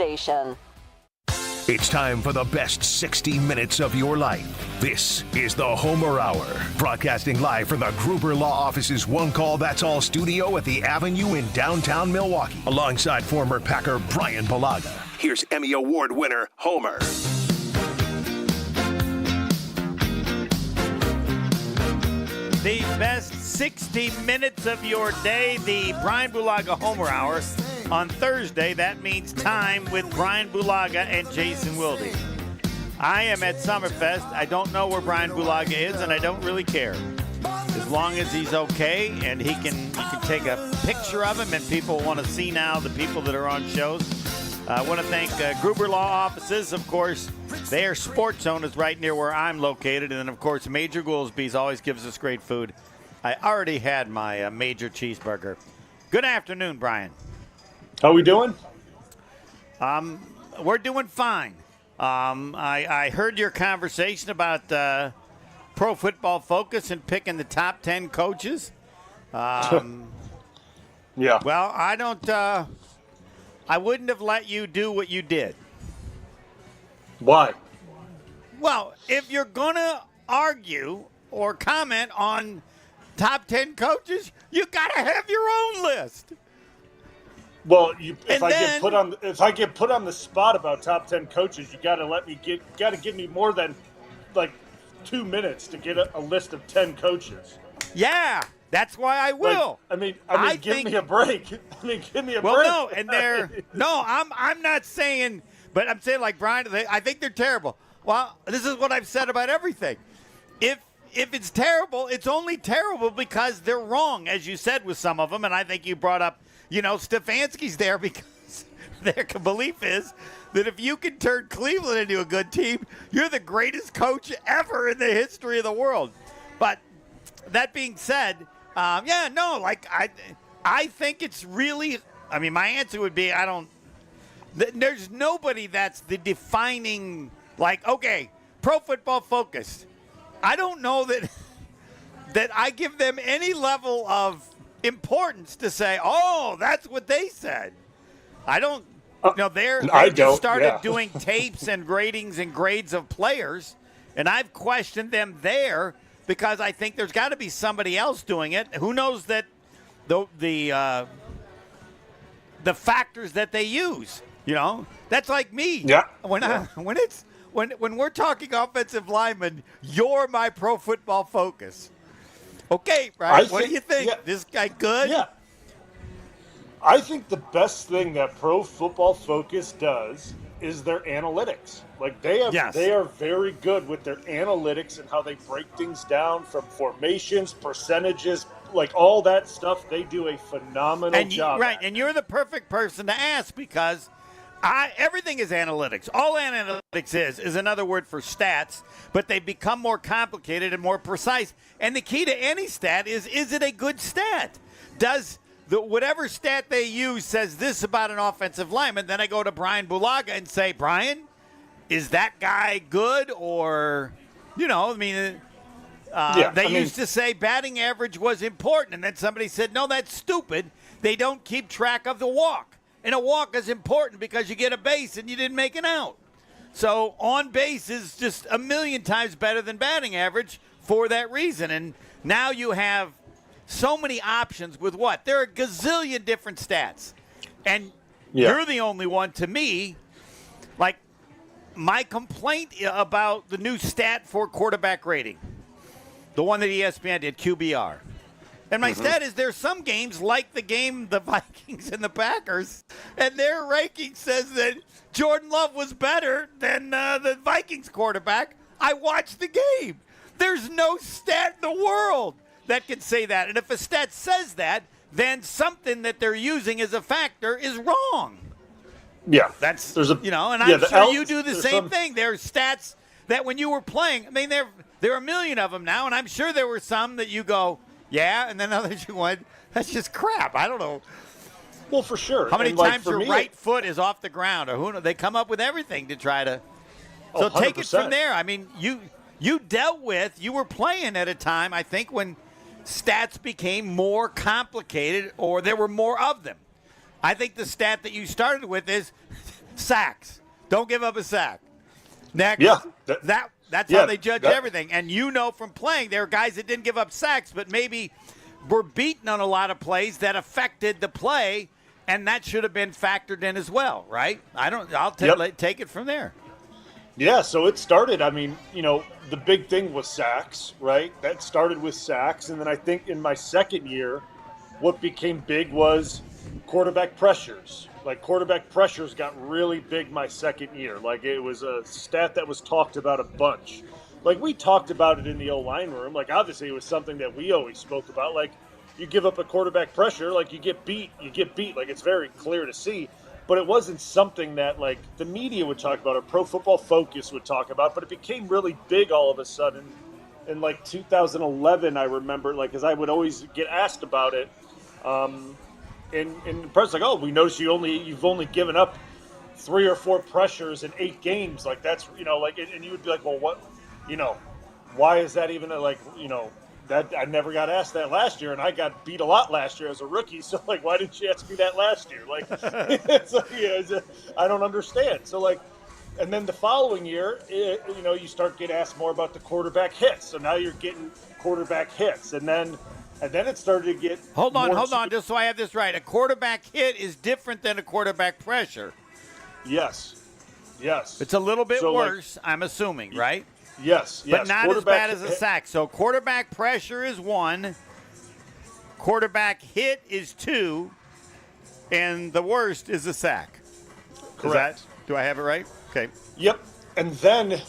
station. It's time for the best 60 minutes of your life. This is the Homer Hour, broadcasting live from the Gruber Law Office's One Call That's All studio at the Avenue in downtown Milwaukee, alongside former Packer Bryan Bulaga. Here's Emmy Award winner, Homer. The best 60 minutes of your day, the Bryan Bulaga Homer Hour. On Thursday, that means time with Bryan Bulaga and Jason Wilde. I am at Summerfest. I don't know where Bryan Bulaga is, and I don't really care. As long as he's okay and you can take a picture of him and people want to see now the people that are on shows. I want to thank Gruber Law Offices. Of course, they are Sports Zone is right near where I'm located. And then, of course, Major Goolsby's always gives us great food. I already had my Major Cheeseburger. Good afternoon, Bryan. How we doing? We're doing fine. I heard your conversation about Pro Football Focus and picking the top 10 coaches. Yeah. Well, I wouldn't have let you do what you did. Why? Well, if you're going to argue or comment on top 10 coaches, you got to have your own list. Well, if I get put on the spot about top 10 coaches, you got to give me more than like 2 minutes to get a list of 10 coaches. Yeah, that's why I will. Give me a break. Give me a break. Well, no, and I'm not saying, but I'm saying like Bryan, I think they're terrible. Well, this is what I've said about everything. If it's terrible, it's only terrible because they're wrong, as you said with some of them, and I think you brought up, Stefanski's there because their belief is that if you can turn Cleveland into a good team, you're the greatest coach ever in the history of the world. But that being said, I think it's really, my answer would be there's nobody that's the defining, Pro Football Focus. I don't know that I give them any level of importance to say, oh, that's what they said. I don't. They just started doing tapes and ratings and grades of players, and I've questioned them there because I think there's got to be somebody else doing it. Who knows that the factors that they use? That's like me. Yeah. When we're talking offensive linemen, you're my Pro Football Focus. Okay, right? What do you think? Yeah. This guy good? Yeah. I think the best thing that Pro Football Focus does is their analytics. They are very good with their analytics and how they break things down from formations, percentages, all that stuff. They do a phenomenal job. Right, and you're the perfect person to ask because everything is analytics. All analytics is another word for stats, but they become more complicated and more precise. And the key to any stat is it a good stat? Does whatever stat they use says this about an offensive lineman, then I go to Bryan Bulaga and say, Bryan, is that guy good? Or, they used to say batting average was important, and then somebody said, no, that's stupid. They don't keep track of the walk. And a walk is important because you get a base and you didn't make an out. So on base is just a million times better than batting average for that reason. And now you have so many options with what? There are a gazillion different stats. And you're the only one, to me, my complaint about the new stat for quarterback rating, the one that ESPN did, QBR. And my stat is there's some games like the game, the Vikings and the Packers, and their ranking says that Jordan Love was better than the Vikings quarterback. I watched the game. There's no stat in the world that can say that. And if a stat says that, then something that they're using as a factor is wrong. Yeah. That's, and I'm sure you do the same thing. There are stats that when you were playing, there are a million of them now, and I'm sure there were some that you go, yeah, and then others you went, that's just crap. I don't know. Well, for sure. How many times your right foot is off the ground? Or who knows? They come up with everything to try to. So take it from there. You dealt with, you were playing at a time, I think, when stats became more complicated or there were more of them. I think the stat that you started with is Sacks. Don't give up a sack. Next. Yeah. That's how they judge everything. And from playing, there are guys that didn't give up sacks, but maybe were beaten on a lot of plays that affected the play, and that should have been factored in as well, right? I'll take it from there. Yeah, so it started, the big thing was sacks, right? That started with sacks, and then I think in my second year, what became big was quarterback pressures. Like, quarterback pressures got really big my second year. Like, it was a stat that was talked about a bunch. Like, we talked about it in the O-line room. Like, obviously, it was something that we always spoke about. Like, you give up a quarterback pressure, like, you get beat. Like, it's very clear to see. But it wasn't something that, like, the media would talk about or Pro Football Focus would talk about. But it became really big all of a sudden. In, like, 2011, I remember, like, because I would always get asked about it. And the press, like, oh, we noticed you've only given up 3 or 4 pressures in 8 games. Like, that's, and you would be like, well, what, why is that even that I never got asked that last year, and I got beat a lot last year as a rookie. So, like, why didn't you ask me that last year? Like, I don't understand. So, like, and then the following year, you start getting asked more about the quarterback hits. So now you're getting quarterback hits, and then it started to get. Hold on, just so I have this right. A quarterback hit is different than a quarterback pressure. Yes. It's a little bit worse, I'm assuming, right? Yes. But not as bad as a sack. So quarterback pressure is 1, quarterback hit is 2, and the worst is a sack. Correct. Do I have it right? Okay. Yep. And then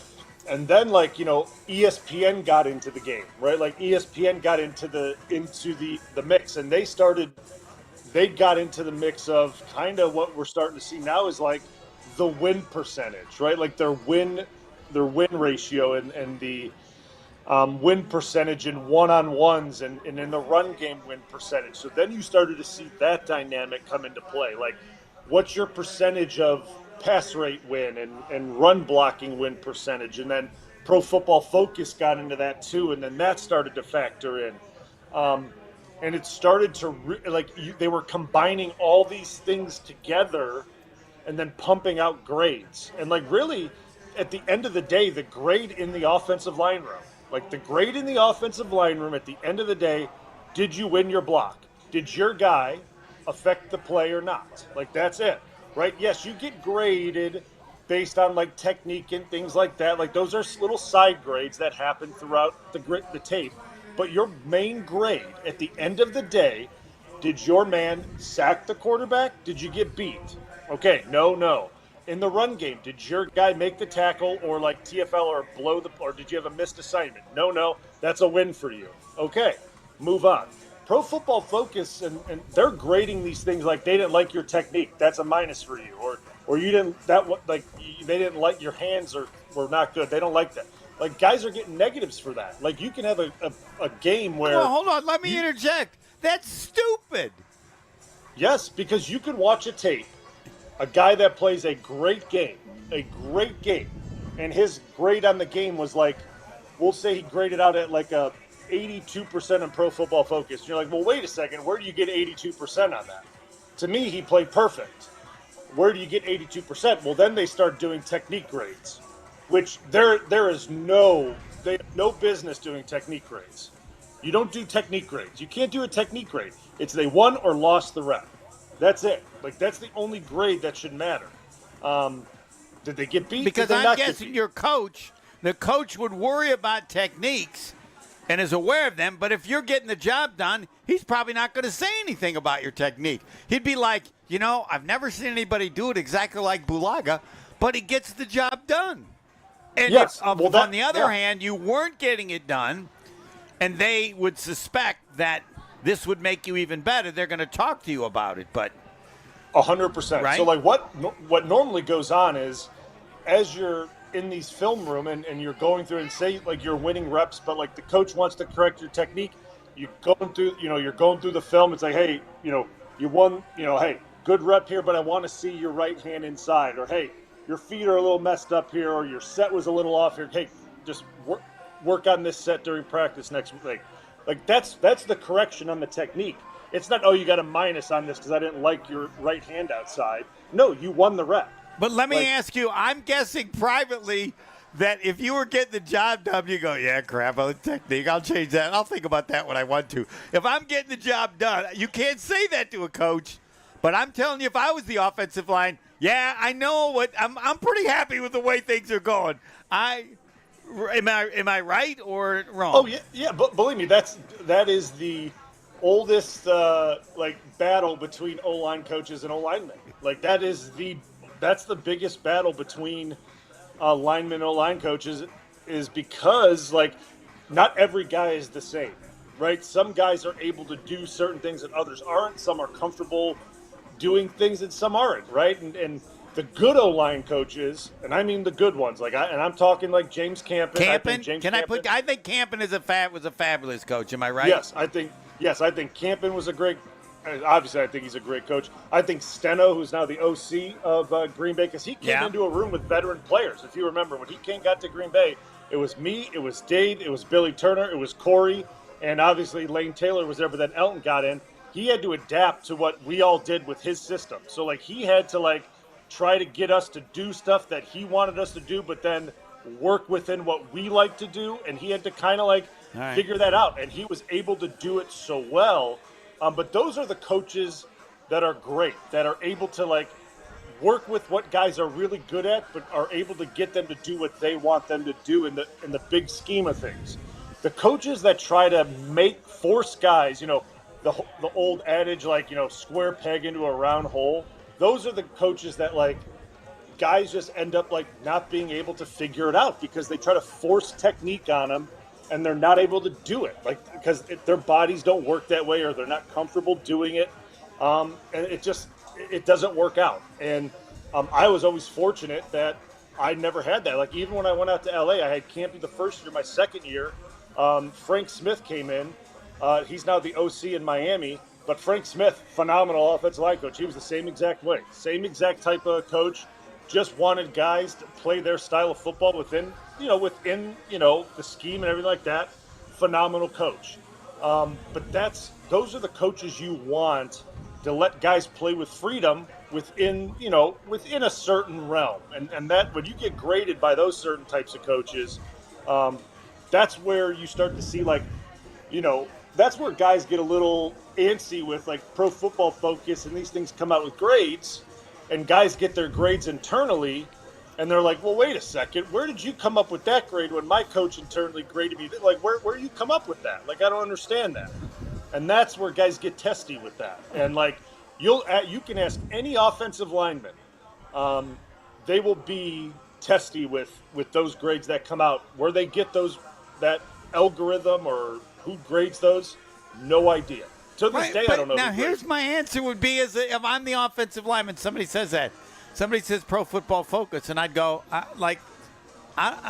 like, ESPN got into the game, right? Like, ESPN got into the mix, and they got into the mix of kind of what we're starting to see now is like the win percentage, right? Like their win ratio and the win percentage in one-on-ones and in the run game win percentage. So then you started to see that dynamic come into play. Like, what's your percentage of pass rate win and run blocking win percentage? And then Pro Football Focus got into that too, and then that started to factor in. And it started to they were combining all these things together and then pumping out grades. And like, really, at the end of the day, the grade in the offensive line room, at the end of the day, did you win your block? Did your guy affect the play or not? Like, that's it, right? Yes, you get graded based on like technique and things like that. Like, those are little side grades that happen throughout the tape. But your main grade at the end of the day, did your man sack the quarterback? Did you get beat? Okay, no. In the run game, did your guy make the tackle or like TFL or did you have a missed assignment? No, that's a win for you. Okay, move on. Pro Football Focus, and they're grading these things like they didn't like your technique. That's a minus for you. Or you didn't, they didn't like your hands or were not good. They don't like that. Like, guys are getting negatives for that. Like, you can have a game where. Oh, hold on. Let me interject. That's stupid. Yes, because you could watch a tape, a guy that plays a great game, and his grade on the game was like, we'll say he graded out at like a 82% in Pro Football Focus. And you're like, well, wait a second. Where do you get 82% on that? To me, he played perfect. Where do you get 82%? Well, then they start doing technique grades, which they have no business doing technique grades. You don't do technique grades. You can't do a technique grade. It's they won or lost the rep. That's it. Like, that's the only grade that should matter. Did they get beat? Because I'm guessing the coach would worry about techniques and is aware of them, but if you're getting the job done, he's probably not going to say anything about your technique. He'd be like, I've never seen anybody do it exactly like Bulaga, but he gets the job done. And yes. on the other hand, you weren't getting it done, and they would suspect that this would make you even better, they're going to talk to you about it. But 100%. Right? So, like, what normally goes on is, as you're in these film room and you're going through and say, like, you're winning reps, but, like, the coach wants to correct your technique, you're going through the film. It's like, hey, you won, hey, good rep here, but I want to see your right hand inside. Or, hey, your feet are a little messed up here, or your set was a little off here. Hey, just work on this set during practice next week. Like, that's the correction on the technique. It's not, you got a minus on this because I didn't like your right hand outside. No, you won the rep. But let me ask you, I'm guessing privately that if you were getting the job done, you go, yeah, crap, on the technique, I'll change that. I'll think about that when I want to. If I'm getting the job done, you can't say that to a coach. But I'm telling you, if I was the offensive line, yeah, I know what I'm pretty happy with the way things are going. Am I right or wrong? Oh yeah. But believe me, that is the oldest battle between O-line coaches and O-linemen. Like that's the biggest battle between linemen and O-line coaches, is because not every guy is the same, right? Some guys are able to do certain things that others aren't. Some are comfortable doing things that some aren't, right? And the good O-line coaches, and I mean the good ones, I'm talking like James Campen. I think Campen was a fabulous coach. Am I right? Yes, I think Campen was a great. Obviously, I think he's a great coach. I think Steno, who's now the OC of Green Bay, because he came into a room with veteran players. If you remember, when he got to Green Bay, it was me, it was Dave, it was Billy Turner, it was Corey, and obviously Lane Taylor was there. But then Elton got in. He had to adapt to what we all did with his system. So he had to try to get us to do stuff that he wanted us to do, but then work within what we like to do. And he had to kind of figure that out. And he was able to do it so well. But those are the coaches that are great, that are able to work with what guys are really good at, but are able to get them to do what they want them to do in the big scheme of things. The coaches that try to force guys, the old adage, square peg into a round hole. Those are the coaches that guys just end up not being able to figure it out because they try to force technique on them and they're not able to do it because their bodies don't work that way or they're not comfortable doing it. And it doesn't work out. And I was always fortunate that I never had that. Even when I went out to LA, I had Campy the first year. My second year, Frank Smith came in. He's now the OC in Miami. But Frank Smith, phenomenal offensive line coach. He was the same exact way. Same exact type of coach. Just wanted guys to play their style of football within the scheme and everything like that. Phenomenal coach. But those are the coaches you want to let guys play with freedom within a certain realm. And that when you get graded by those certain types of coaches, that's where you start to see that's where guys get a little antsy with Pro Football Focus and these things come out with grades and guys get their grades internally and they're like, well, wait a second, where did you come up with that grade when my coach internally graded me? Where you come up with that? I don't understand that. And that's where guys get testy with that. And you can ask any offensive lineman, they will be testy with those grades that come out. Where they get that algorithm or who grades those? No idea. To this day, I don't know. Now, here's my answer would be if I'm the offensive lineman, somebody says that. Somebody says Pro Football Focus, and I'd go, I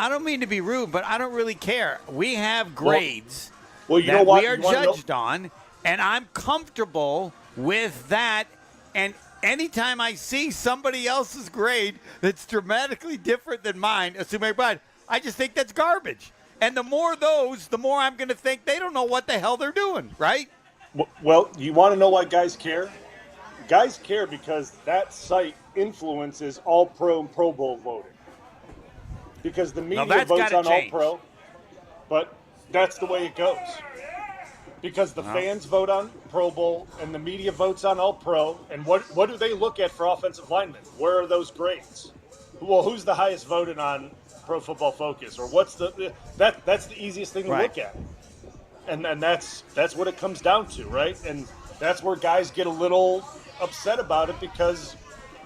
don't mean to be rude, but I don't really care. We have grades that we are judged on, and I'm comfortable with that. And anytime I see somebody else's grade that's dramatically different than mine, assuming I just think that's garbage. And the more those, the more I'm going to think they don't know what the hell they're doing, right? Well, you want to know why guys care? Guys care because that site influences All-Pro and Pro Bowl voting. Because the media votes on All-Pro, but that's the way it goes. Because the fans vote on Pro Bowl and the media votes on All-Pro, and what do they look at for offensive linemen? Where are those grades? Well, who's the highest voted on Pro Football Focus, or what's that's the easiest thing to look at, and that's what it comes down to, right? And that's where guys get a little upset about it because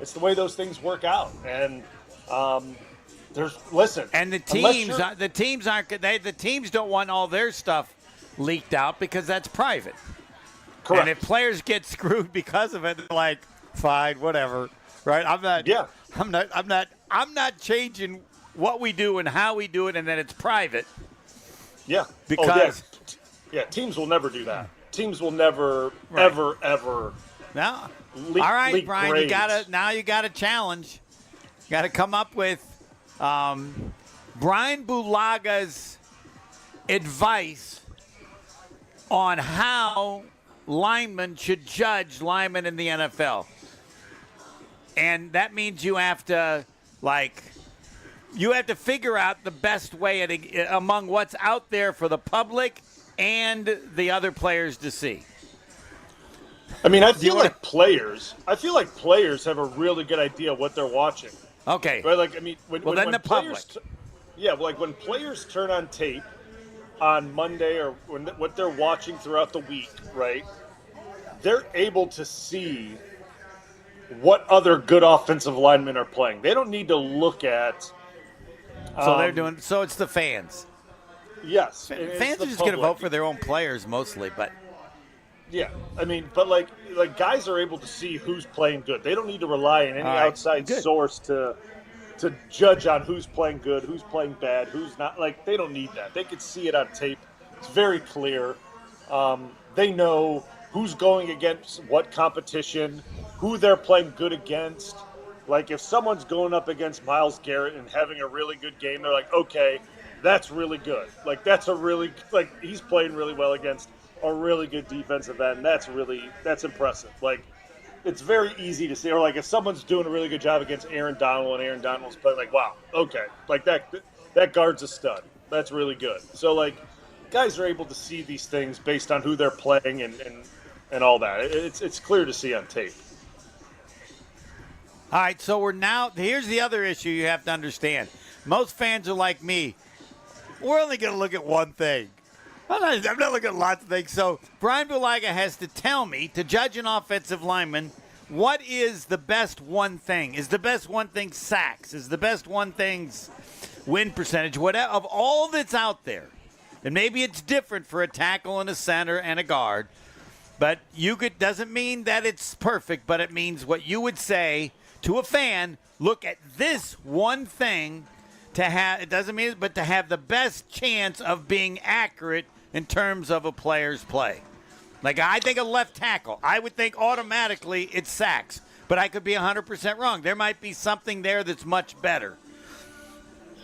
it's the way those things work out. And and the teams don't want all their stuff leaked out because that's private. Correct. And if players get screwed because of it, they're fine, whatever, right? I'm not changing what we do and how we do it, and then it's private. Yeah. Because teams will never do that. Teams will never, ever. Now, leak, all right, leak Brian, grades. you got to challenge. You got to come up with Brian Bulaga's advice on how linemen should judge linemen in the NFL. And that means you have to, figure out the best way among what's out there for the public and the other players to see. I mean, I feel like players have a really good idea what they're watching. Okay. Right? Like, I mean, when the players, public. like when players turn on tape on Monday or what they're watching throughout the week, right? They're able to see what other good offensive linemen are playing. They don't need to look at. So it's the fans. Yes. Fans are just going to vote for their own players mostly, but. Yeah, I mean, but like guys are able to see who's playing good. They don't need to rely on any outside source to judge on who's playing good, who's playing bad, who's not. Like, they don't need that. They can see it on tape. It's very clear. They know who's going against what competition, who they're playing good against. Like, if someone's going up against Myles Garrett and having a really good game, they're like, okay, that's really good. Like, he's playing really well against a really good defensive end. That's impressive. Like, it's very easy to see. Or like if someone's doing a really good job against Aaron Donald and Aaron Donald's playing, like, wow, okay, like that guard's a stud. That's really good. So like, guys are able to see these things based on who they're playing and all that. It's clear to see on tape. All right, so here's the other issue you have to understand. Most fans are like me. We're only going to look at one thing. I'm not looking at lots of things. So Brian Bulaga has to tell me, to judge an offensive lineman, what is the best one thing? Is the best one thing sacks? Is the best one thing win percentage? Whatever, of all that's out there. And maybe it's different for a tackle and a center and a guard. But doesn't mean that it's perfect, but it means what you would say to a fan, look at this one thing to have. It doesn't mean it, but to have the best chance of being accurate in terms of a player's play. Like, I think a left tackle, I would think automatically it's sacks, but I could be 100% wrong. There might be something there that's much better.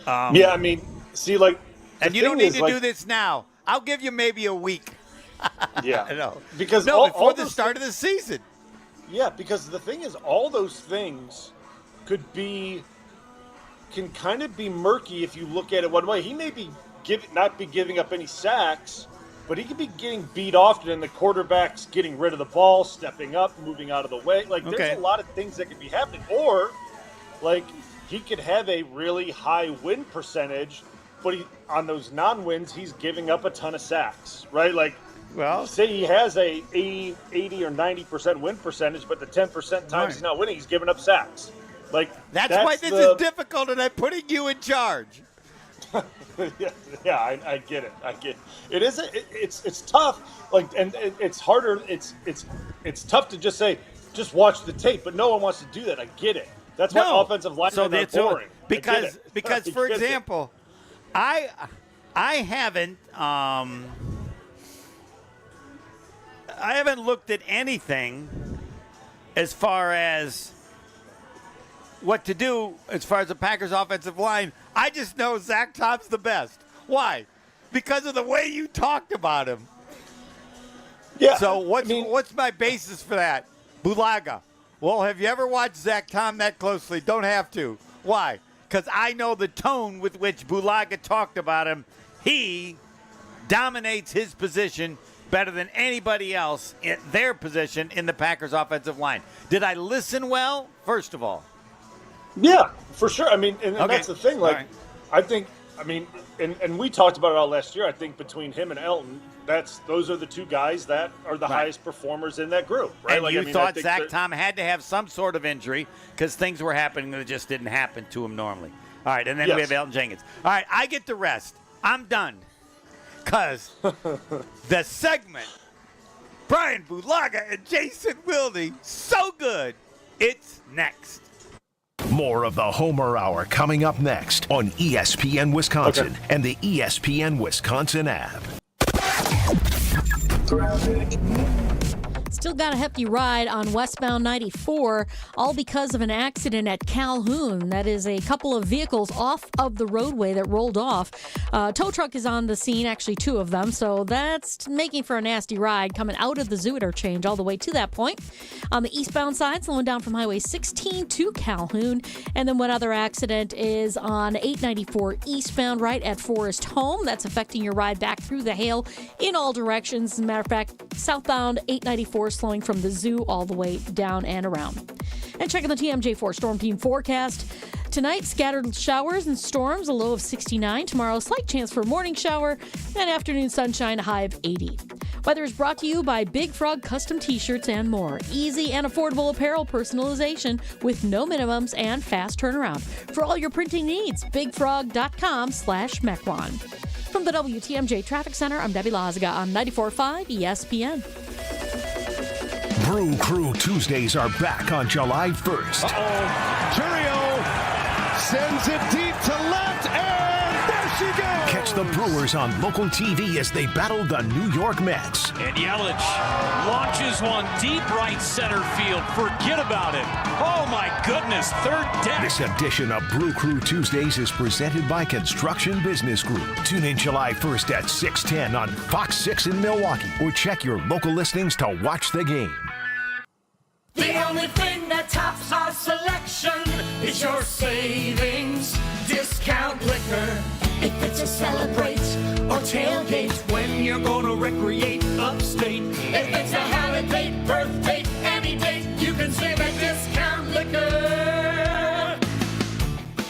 I mean, see, like, and you don't need to do this now. I'll give you maybe a week. Yeah, I know. Because before the start of the season. Yeah, because the thing is, all those things can kind of be murky if you look at it one way. He may be not be giving up any sacks, but he could be getting beat often, and the quarterback's getting rid of the ball, stepping up, moving out of the way. Like, there's a lot of things that could be happening. Or, like, he could have a really high win percentage, but on those non-wins, he's giving up a ton of sacks, right? Like, well, say he has a 80 or 90% win percentage, but the 10% times he's not winning, he's giving up sacks. Like, that's why this is difficult, and I'm putting you in charge. Yeah, I get it. It's tough. Like, and it's harder. It's tough to just say, just watch the tape, but no one wants to do that. I get it. That's why offensive linemen are boring. Because for example, I haven't looked at anything as far as what to do as far as the Packers offensive line. I just know Zach Tom's the best. Why? Because of the way you talked about him. Yeah. So what's my basis for that? Bulaga. Well, have you ever watched Zach Tom that closely? Don't have to. Why? Because I know the tone with which Bulaga talked about him. He dominates his position better than anybody else in their position in the Packers offensive line. Did I listen well? First of all. Yeah, for sure. I mean, and that's the thing. Like, I think, I mean, and we talked about it all last year. I think between him and Elton, those are the two guys that are the highest performers in that group, right? And you thought Zach Tom had to have some sort of injury because things were happening that just didn't happen to him normally. All right, and then we have Elton Jenkins. All right, I get the rest. I'm done. Because the segment, Brian Bulaga and Jason Wilde, so good, it's next. More of the Homer Hour coming up next on ESPN Wisconsin and the ESPN Wisconsin app. Still got a hefty ride on westbound 94, all because of an accident at Calhoun. That is a couple of vehicles off of the roadway that rolled off. Tow truck is on the scene, actually two of them, so that's making for a nasty ride coming out of the zoo interchange all the way to that point. On the eastbound side, slowing down from Highway 16 to Calhoun. And then one other accident is on 894 eastbound right at Forest Home. That's affecting your ride back through the hail in all directions. As a matter of fact, southbound 894 slowing from the zoo all the way down and around. And checking the TMJ4 Storm Team forecast. Tonight, scattered showers and storms, a low of 69. Tomorrow, slight chance for a morning shower, and afternoon sunshine, a high of 80. Weather is brought to you by Big Frog Custom T-shirts and more. Easy and affordable apparel personalization with no minimums and fast turnaround. For all your printing needs, bigfrog.com/Mequon. From the WTMJ Traffic Center, I'm Debbie Lazaga on 94.5 ESPN. Brew Crew Tuesdays are back on July 1st. Turio sends it deep to left, and there she goes! Catch the Brewers on local TV as they battle the New York Mets. And Yelich launches one deep right center field. Forget about it. Oh, my goodness, third deck. This edition of Brew Crew Tuesdays is presented by Construction Business Group. Tune in July 1st at 6:10 on Fox 6 in Milwaukee, or check your local listings to watch the game. The only thing that tops our selection is your savings discount liquor. If it's a celebrate or tailgate when you're gonna recreate upstate. If it's a holiday, birthday, any date, you can save at Discount Liquor.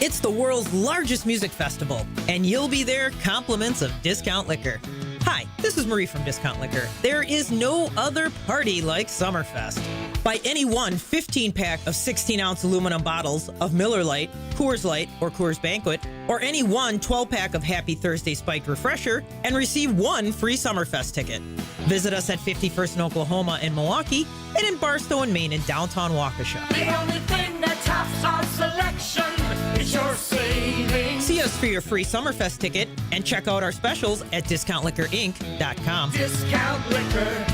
It's the world's largest music festival, and you'll be there compliments of Discount Liquor. Hi, this is Marie from Discount Liquor. There is no other party like Summerfest. Buy any one 15-pack of 16-ounce aluminum bottles of Miller Lite, Coors Light, or Coors Banquet, or any one 12-pack of Happy Thursday Spiked Refresher, and receive one free Summerfest ticket. Visit us at 51st in Oklahoma and Milwaukee, and in Barstow and Maine in downtown Waukesha. The only thing that tops our selection is your savings. See us for your free Summerfest ticket, and check out our specials at DiscountLiquorInc.com. Discount Liquor.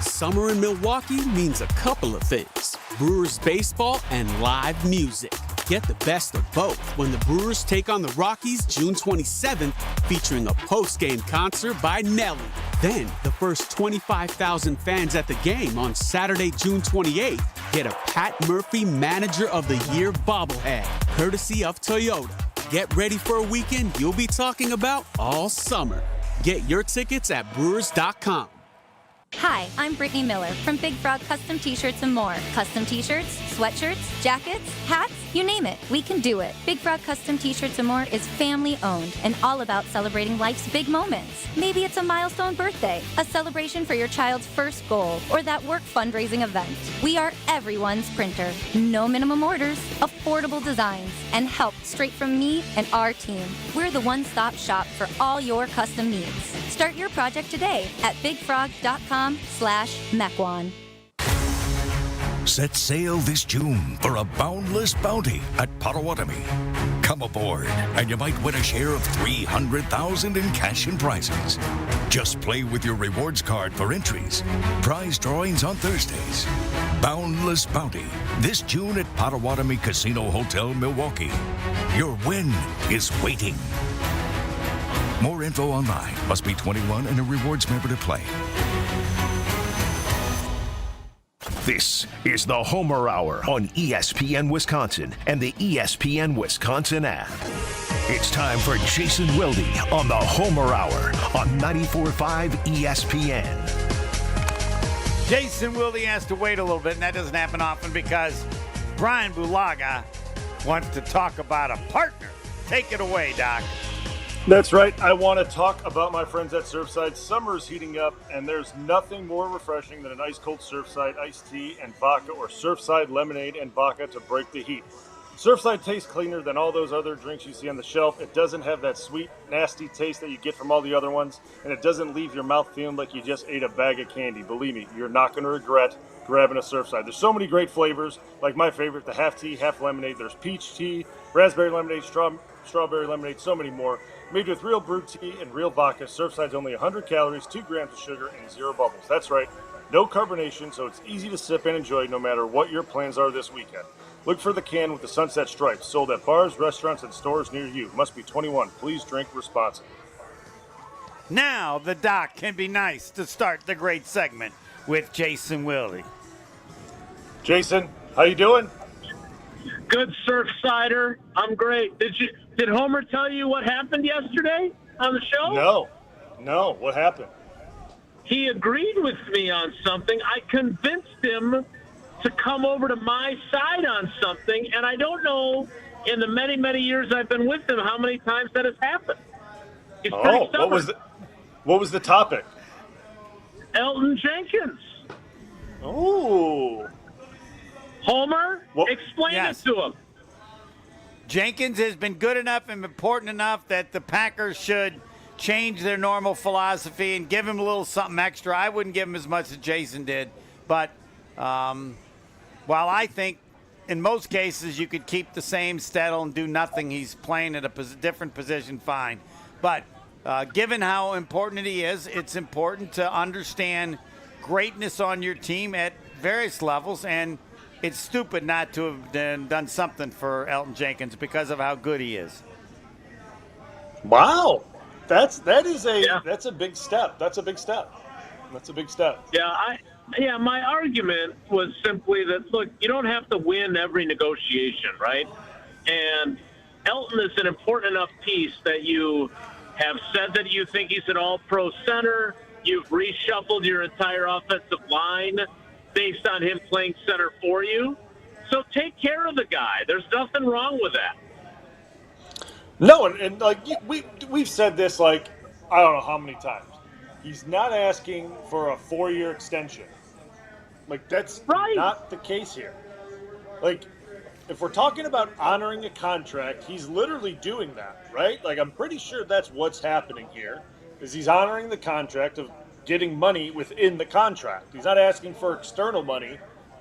Summer in Milwaukee means a couple of things: Brewers baseball and live music. Get the best of both when the Brewers take on the Rockies June 27th, featuring a post-game concert by Nelly. Then, the first 25,000 fans at the game on Saturday, June 28th, get a Pat Murphy Manager of the Year bobblehead, courtesy of Toyota. Get ready for a weekend you'll be talking about all summer. Get your tickets at Brewers.com. Hi, I'm Brittany Miller from Big Frog Custom T-shirts and more. Custom T-shirts, sweatshirts, jackets, hats, you name it, we can do it. Big Frog Custom T-shirts and more is family owned and all about celebrating life's big moments. Maybe it's a milestone birthday, a celebration for your child's first goal, or that work fundraising event. We are everyone's printer. No minimum orders, affordable designs, and help straight from me and our team. We're the one-stop shop for all your custom needs. Start your project today at bigfrog.com/Mequon. Set sail this June for a boundless bounty at Potawatomi. Come aboard, and you might win a share of $300,000 in cash and prizes. Just play with your rewards card for entries. Prize drawings on Thursdays. Boundless bounty this June at Potawatomi Casino Hotel, Milwaukee. Your win is waiting. More info online. Must be 21 and a rewards member to play. This is the Homer Hour on ESPN Wisconsin and the ESPN Wisconsin app. It's time for Jason Wilde on the Homer Hour on 94.5 ESPN. Jason Wilde has to wait a little bit, and that doesn't happen often because Bryan Bulaga wants to talk about a partner. Take it away, Doc. That's right. I want to talk about my friends at Surfside. Summer's heating up, and there's nothing more refreshing than an ice-cold Surfside iced tea and vodka, or Surfside lemonade and vodka to break the heat. Surfside tastes cleaner than all those other drinks you see on the shelf. It doesn't have that sweet, nasty taste that you get from all the other ones, and it doesn't leave your mouth feeling like you just ate a bag of candy. Believe me, you're not going to regret grabbing a Surfside. There's so many great flavors, like my favorite, the half tea, half lemonade. There's peach tea, raspberry lemonade, strawberry lemonade, so many more. Made with real brewed tea and real vodka. Surfside's only 100 calories, 2 grams of sugar, and 0 bubbles. That's right, no carbonation, so it's easy to sip and enjoy no matter what your plans are this weekend. Look for the can with the sunset stripes, sold at bars, restaurants, and stores near you. Must be 21. Please drink responsibly. Now the doc can be nice to start the great segment with Jason Wilde. Jason, how you doing? Good, Surfsider. I'm great. Did Homer tell you what happened yesterday on the show? No. What happened? He agreed with me on something. I convinced him to come over to my side on something, and I don't know in the many, many years I've been with him how many times that has happened. He's pretty stubborn. What was the topic? Elton Jenkins. Oh. Homer, explain it to him. Jenkins has been good enough and important enough that the Packers should change their normal philosophy and give him a little something extra. I wouldn't give him as much as Jason did, but while I think in most cases you could keep the same Steadle and do nothing, he's playing at a different position, fine. But given how important he is, it's important to understand greatness on your team at various levels, and it's stupid not to have done something for Elton Jenkins because of how good he is. Wow. That's a big step. That's a big step. Yeah, my argument was simply that, look, you don't have to win every negotiation, right? And Elton is an important enough piece that you have said that you think he's an all-pro center. You've reshuffled your entire offensive line based on him playing center for you. So take care of the guy. There's nothing wrong with that. No, and like we've said this like I don't know how many times. He's not asking for a 4-year extension. Like that's not the case here. Like if we're talking about honoring a contract, he's literally doing that, right? Like I'm pretty sure that's what's happening here. Is he's honoring the contract of getting money within the contract. He's not asking for external money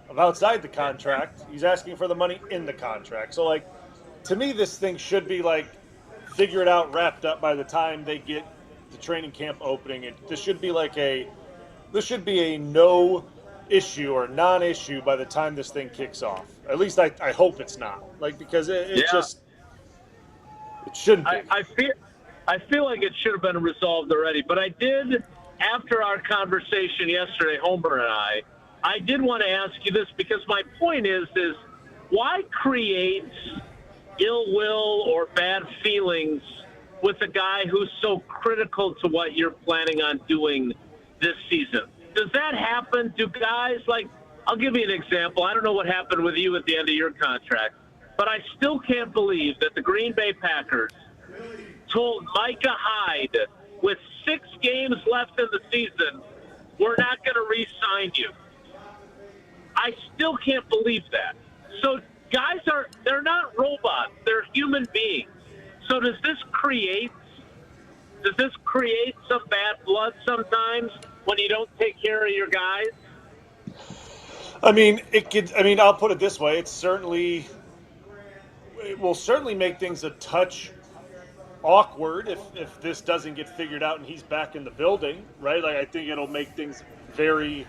of outside the contract. He's asking for the money in the contract. So like to me this thing should be like figured out, wrapped up by the time they get the training camp opening. This should be a no issue or non-issue by the time this thing kicks off. At least I hope it's not. Like because it shouldn't be. I feel like it should have been resolved already, but I did after our conversation yesterday, Homer and I did want to ask you this because my point is why create ill will or bad feelings with a guy who's so critical to what you're planning on doing this season? Does that happen? Do guys like, I'll give you an example. I don't know what happened with you at the end of your contract, but I still can't believe that the Green Bay Packers told Micah Hyde with 6 games left in the season, we're not going to re-sign you. I still can't believe that. So guys they're not robots. They're human beings. So does this create some bad blood sometimes when you don't take care of your guys? I mean, I'll put it this way. It will certainly make things a touch awkward if this doesn't get figured out and he's back in the building, right? Like I think it'll make things a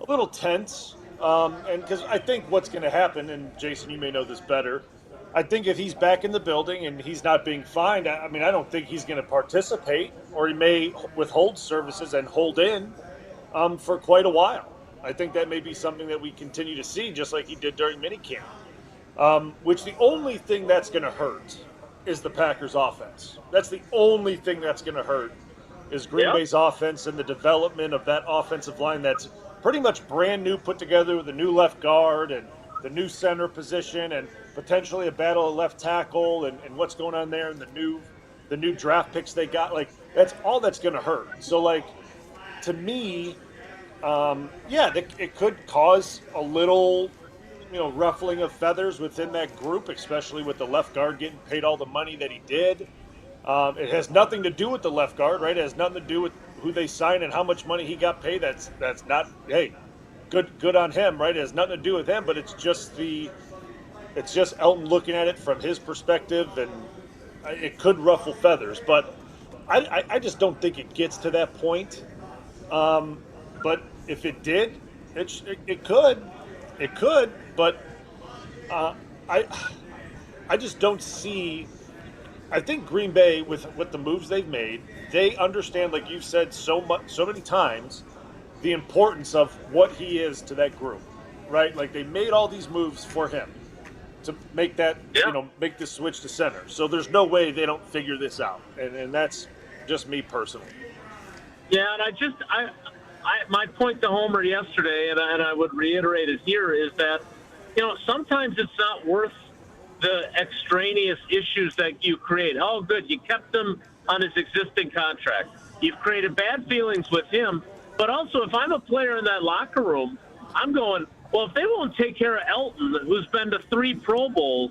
little tense. And because I think what's going to happen, and Jason, you may know this better, I think if he's back in the building and he's not being fined, I don't think he's going to participate, or he may withhold services and hold in for quite a while. I think that may be something that we continue to see, just like he did during minicamp. Which the only thing that's going to hurt is the Packers' offense. That's the only thing that's going to hurt is Green Bay's offense and the development of that offensive line that's pretty much brand new, put together with a new left guard and the new center position and potentially a battle of left tackle and what's going on there and the new draft picks they got. Like, that's all that's going to hurt. So, like, to me, it could cause a little, ruffling of feathers within that group, especially with the left guard getting paid all the money that he did. It has nothing to do with the left guard, right? It has nothing to do with who they signed and how much money he got paid. That's not, hey, good on him, right? It has nothing to do with him, but it's just Elton looking at it from his perspective, and it could ruffle feathers. But I just don't think it gets to that point. But if it did, it could. But I just don't see. I think Green Bay, with the moves they've made, they understand, like you've said so many times, the importance of what he is to that group, right? Like, they made all these moves for him to make that, make this switch to center. So there's no way they don't figure this out, and that's just me personally. Yeah, and my point to Homer yesterday, and I would reiterate it here, is that sometimes it's not worth the extraneous issues that you create. Oh, good, you kept him on his existing contract. You've created bad feelings with him, but also if I'm a player in that locker room, I'm going, well, if they won't take care of Elton, who's been to 3 Pro Bowls,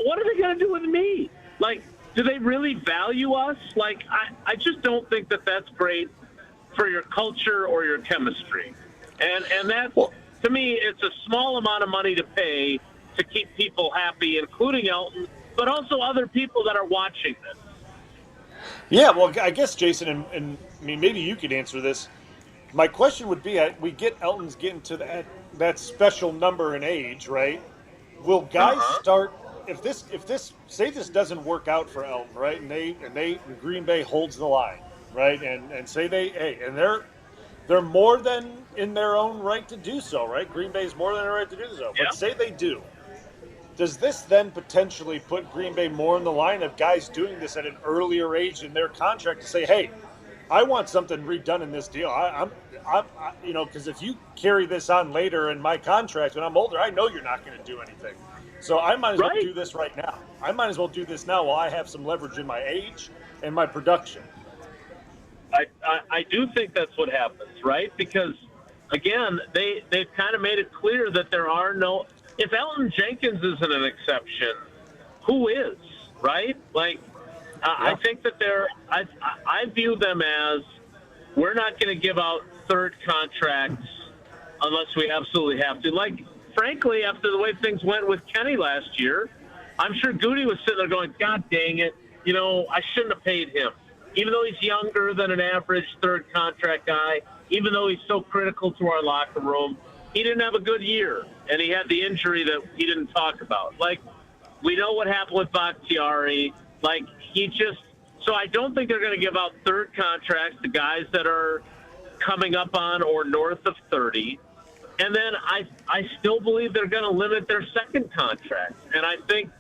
what are they going to do with me? Like, do they really value us? Like, I just don't think that that's great for your culture or your chemistry. And that's, to me, it's a small amount of money to pay to keep people happy, including Elton, but also other people that are watching this. Yeah, well, I guess, Jason, and I mean, maybe you could answer this. My question would be, we get Elton's getting to that special number in age, right? Will guys start, if this say this doesn't work out for Elton, right? And Green Bay holds the line, right? And say they're more than in their own right to do so, right? Green Bay's more than their right to do so. But say they do. Does this then potentially put Green Bay more in the line of guys doing this at an earlier age in their contract to say, hey, I want something redone in this deal. I'm because if you carry this on later in my contract when I'm older, I know you're not going to do anything. So I might as well do this right now. I might as well do this now while I have some leverage in my age and my production. I do think that's what happens, right? Because, again, they've kind of made it clear that there are no – if Elton Jenkins isn't an exception, who is, right? Like, I think that I view them as, we're not going to give out third contracts unless we absolutely have to. Like, frankly, after the way things went with Kenny last year, I'm sure Goody was sitting there going, God dang it, I shouldn't have paid him. Even though he's younger than an average third contract guy, even though he's so critical to our locker room, he didn't have a good year, and he had the injury that he didn't talk about. Like, we know what happened with Bakhtiari. Like, so I don't think they're going to give out third contracts to guys that are coming up on or north of 30. And then I still believe they're going to limit their second contract. And I think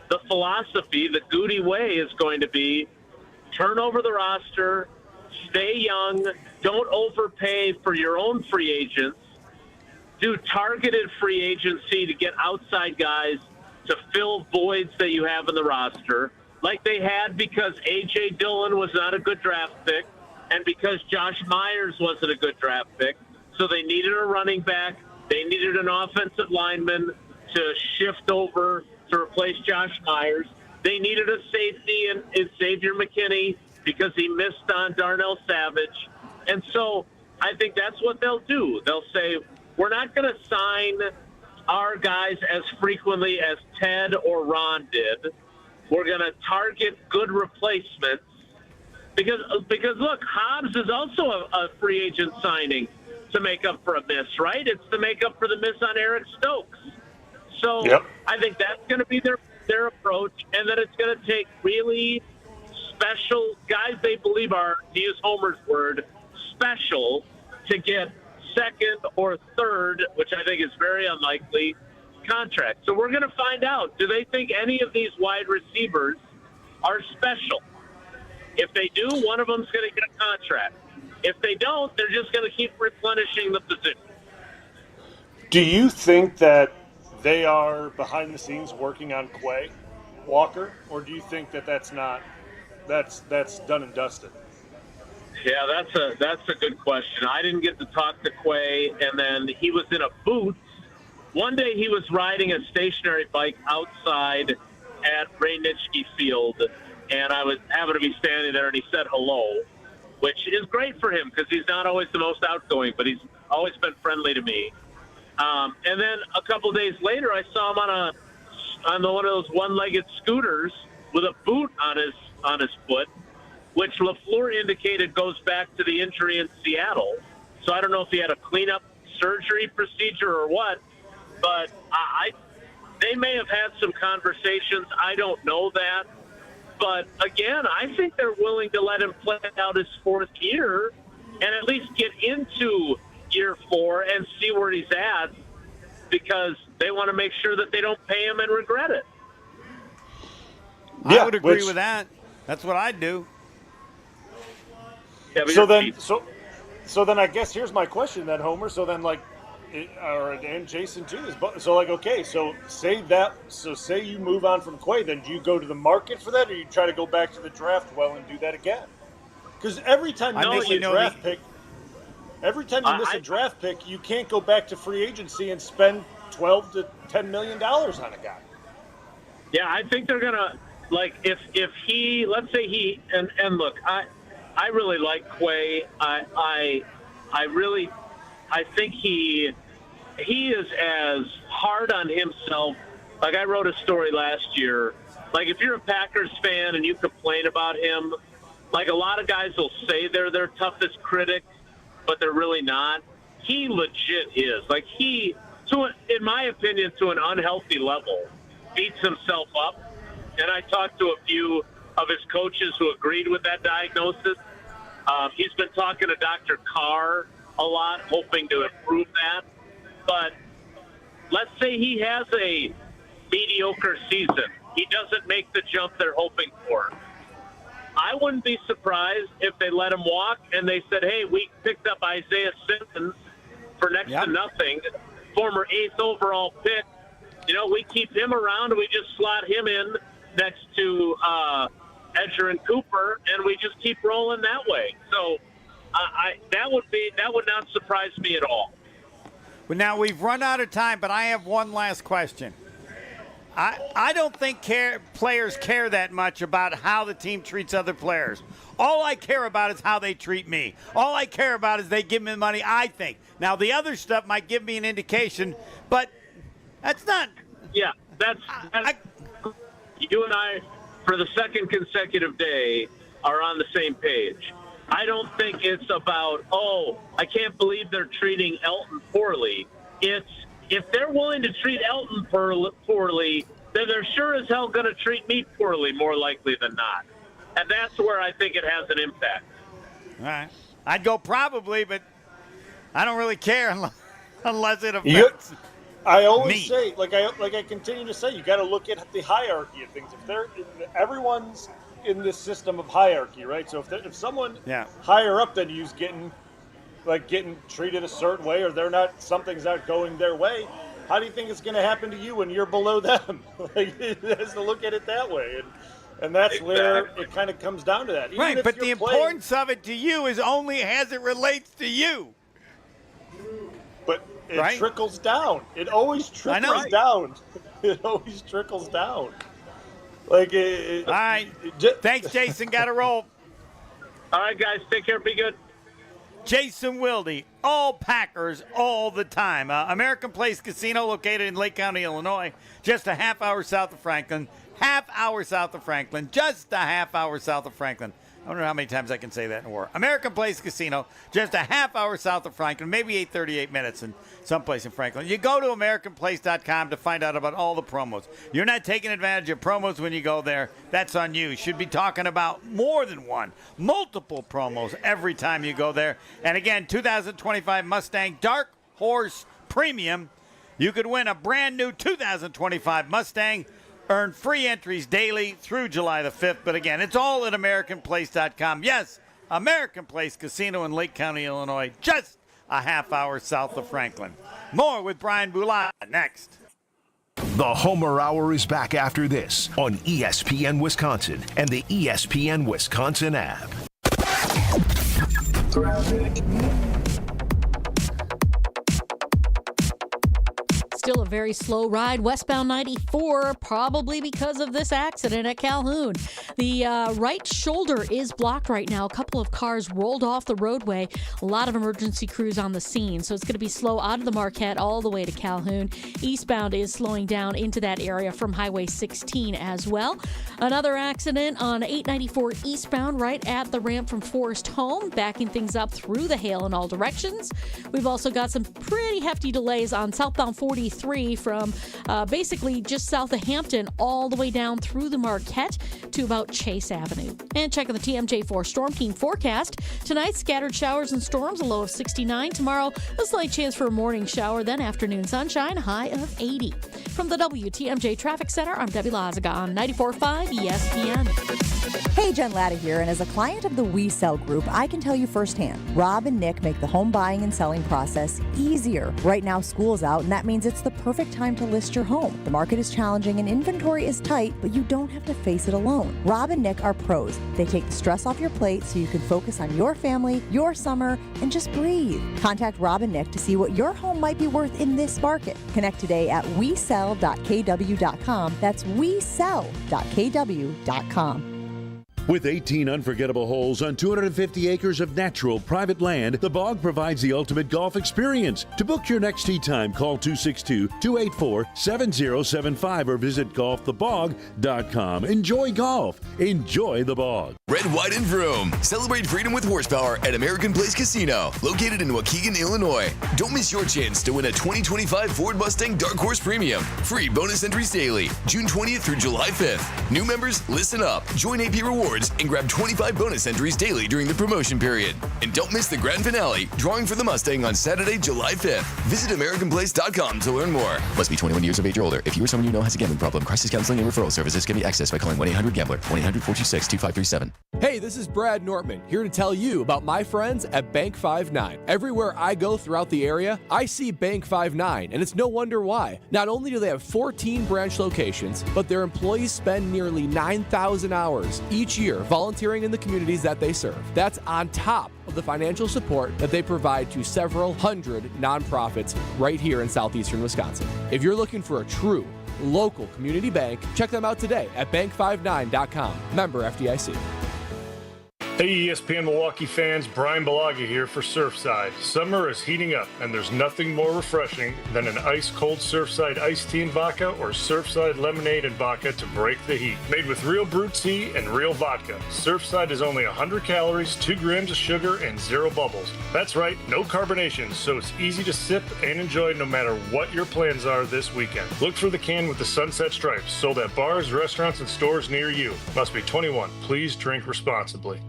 the philosophy, the Goody way, is going to be turn over the roster, stay young, don't overpay for your own free agents, do targeted free agency to get outside guys to fill voids that you have in the roster, like they had because A.J. Dillon was not a good draft pick and because Josh Myers wasn't a good draft pick. So they needed a running back. They needed an offensive lineman to shift over to replace Josh Myers. They needed a safety in Xavier McKinney because he missed on Darnell Savage. And so I think that's what they'll do. They'll say, we're not going to sign our guys as frequently as Ted or Ron did. We're going to target good replacements because look, Hobbs is also a free agent signing to make up for a miss, right? It's to make up for the miss on Eric Stokes. So I think that's going to be their approach, and then it's going to take really special guys they believe are, to use Homer's word, special, to get second or third, which I think is very unlikely, contract. So we're going to find out. Do they think any of these wide receivers are special? If they do, one of them's going to get a contract. If they don't, they're just going to keep replenishing the position. Do you think that they are behind the scenes working on Quay Walker, or do you think that that's done and dusted? Yeah, that's a good question. I didn't get to talk to Quay, and then he was in a booth one day he was riding a stationary bike outside at Ray Nitschke Field, and I was happened to be standing there, and he said hello, which is great for him because he's not always the most outgoing, but he's always been friendly to me. And then a couple days later, I saw him on one of those one-legged scooters with a boot on his foot, which LaFleur indicated goes back to the injury in Seattle. So I don't know if he had a cleanup surgery procedure or what, but they may have had some conversations. I don't know that. But, again, I think they're willing to let him play out his fourth year and at least get into year 4 and see where he's at, because they want to make sure that they don't pay him and regret it. I would agree with that. That's what I'd do. Yeah, so then I guess here's my question then, Homer. So then, and Jason too is, so okay, so say you move on from Quay, then do you go to the market for that, or you try to go back to the draft well and do that again? Because every time you miss a draft pick, you can't go back to free agency and spend $12 to $10 million on a guy. Yeah, I think they're gonna if he, let's say he, and look, I really like Quay. I think he is as hard on himself. Like, I wrote a story last year. Like, if you're a Packers fan and you complain about him, like, a lot of guys will say they're their toughest critic, but they're really not. He legit is. Like, he, in my opinion, to an unhealthy level, beats himself up. And I talked to a few of his coaches who agreed with that diagnosis. He's been talking to Dr. Carr a lot, hoping to improve that. But let's say he has a mediocre season. He doesn't make the jump they're hoping for. I wouldn't be surprised if they let him walk and they said, hey, we picked up Isaiah Simmons for next to nothing, former 8th overall pick. We keep him around and we just slot him in next to Edger and Cooper, and we just keep rolling that way. So that would not surprise me at all. Well, now we've run out of time, but I have one last question. I don't think players care that much about how the team treats other players. All I care about is how they treat me. All I care about is they give me the money, I think. Now, the other stuff might give me an indication, but that's not. Yeah, that's you and I, for the second consecutive day, are on the same page. I don't think it's about, I can't believe they're treating Elton poorly. It's, if they're willing to treat Elton poorly, then they're sure as hell going to treat me poorly, more likely than not. And that's where I think it has an impact. All right. I'd go probably, but I don't really care unless it affects I always me. say, like I continue to say, you got to look at the hierarchy of things. Everyone's in this system of hierarchy, right? So if someone higher up than you's getting treated a certain way, or something's not going their way, how do you think it's going to happen to you when you're below them? It has to look at it that way, and that's where it kind of comes down to that. Right, but the importance of it to you is only as it relates to you. But it trickles down. It always trickles down. It always trickles down. All right. Thanks, Jason. Got to roll. All right, guys. Take care. Be good. Jason Wilde, all Packers, all the time. American Place Casino, located in Lake County, Illinois, just a half hour south of Franklin. Just a half hour south of Franklin. I don't know how many times I can say that in a war. American Place Casino, just a half hour south of Franklin, maybe 38 minutes in someplace in Franklin. You go to AmericanPlace.com to find out about all the promos. You're not taking advantage of promos when you go there. That's on you. You should be talking about more than one, multiple promos every time you go there. And again, 2025 Mustang Dark Horse Premium. You could win a brand new 2025 Mustang. Earn free entries daily through July the 5th. But again, it's all at AmericanPlace.com. Yes, American Place Casino in Lake County, Illinois, just a half hour south of Franklin. More with Bryan Bulaga next. The Homer Hour is back after this on ESPN Wisconsin and the ESPN Wisconsin app. Still a very slow ride westbound 94, probably because of this accident at Calhoun. The right shoulder is blocked right now. A couple of cars rolled off the roadway. A lot of emergency crews on the scene, so it's going to be slow out of the Marquette all the way to Calhoun. Eastbound is slowing down into that area from Highway 16 as well. Another accident on 894 eastbound right at the ramp from Forest Home, backing things up through the hail in all directions. We've also got some pretty hefty delays on southbound 43 from basically just south of Hampton all the way down through the Marquette to about Chase Avenue. And checking the TMJ4 Storm Team forecast. Tonight, scattered showers and storms, a low of 69. Tomorrow, a slight chance for a morning shower, then afternoon sunshine, high of 80. From the WTMJ Traffic Center, I'm Debbie Lazaga on 94.5 ESPN. Hey, Jen Latta here, and as a client of the We Sell Group, I can tell you firsthand, Rob and Nick make the home buying and selling process easier. Right now, school's out, and that means it's the perfect time to list your home. The market is challenging and inventory is tight, but you don't have to face it alone. Rob and Nick are pros. They take the stress off your plate so you can focus on your family, your summer, and just breathe. Contact Rob and Nick to see what your home might be worth in this market. Connect today at wesell.kw.com. That's wesell.kw.com. With 18 unforgettable holes on 250 acres of natural private land, the Bog provides the ultimate golf experience. To book your next tee time, call 262-284-7075 or visit golfthebog.com. Enjoy golf. Enjoy the Bog. Red, white, and vroom. Celebrate freedom with horsepower at American Place Casino, located in Waukegan, Illinois. Don't miss your chance to win a 2025 Ford Mustang Dark Horse Premium. Free bonus entries daily, June 20th through July 5th. New members, listen up. Join AP Rewards and grab 25 bonus entries daily during the promotion period. And don't miss the grand finale, drawing for the Mustang on Saturday, July 5th. Visit AmericanPlace.com to learn more. Must be 21 years of age or older. If you or someone you know has a gambling problem, crisis counseling and referral services can be accessed by calling 1-800-GAMBLER, 1-800-426-2537. Hey, this is Brad Nortman, here to tell you about my friends at Bank 5-9. Everywhere I go throughout the area, I see Bank 5-9, and it's no wonder why. Not only do they have 14 branch locations, but their employees spend nearly 9,000 hours each year volunteering in the communities that they serve. That's on top of the financial support that they provide to several hundred nonprofits right here in southeastern Wisconsin. If you're looking for a true local community bank, check them out today at bank59.com. Member FDIC. Hey ESPN Milwaukee fans, Bryan Bulaga here for Surfside. Summer is heating up, and there's nothing more refreshing than an ice-cold Surfside iced tea and vodka or Surfside lemonade and vodka to break the heat. Made with real brewed tea and real vodka, Surfside is only 100 calories, 2 grams of sugar, and 0 bubbles. That's right, no carbonation, so it's easy to sip and enjoy no matter what your plans are this weekend. Look for the can with the sunset stripes, sold at bars, restaurants, and stores near you. Must be 21. Please drink responsibly.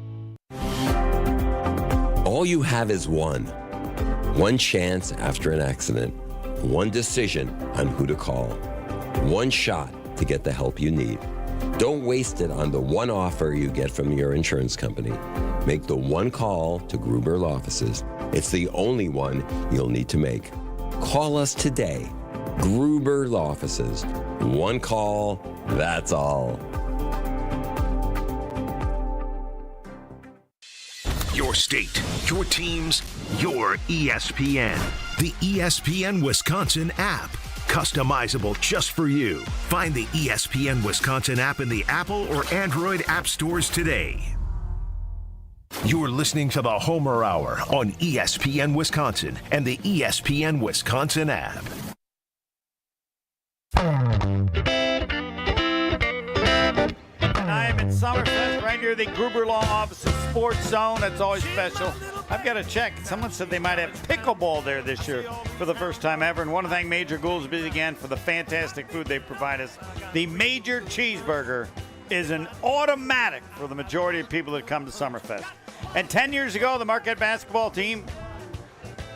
All you have is one chance after an accident, one decision on who to call, one shot to get the help you need. Don't waste it on the one offer you get from your insurance company. Make the one call to Gruber Law Offices. It's the only one you'll need to make. Call us today. Gruber Law Offices. One call, that's all. Your state, your teams, your ESPN. The ESPN Wisconsin app. Customizable just for you. Find the ESPN Wisconsin app in the Apple or Android app stores today. You're listening to the Homer Hour on ESPN Wisconsin and the ESPN Wisconsin app. And I am in Summerfest right near the Gruber Law Offices Sports Zone. That's always special. I've got to check. Someone said they might have pickleball there this year for the first time ever. And want to thank Major Goolsby again for the fantastic food they provide us. The Major Cheeseburger is an automatic for the majority of people that come to Summerfest. And 10 years ago, the Marquette basketball team,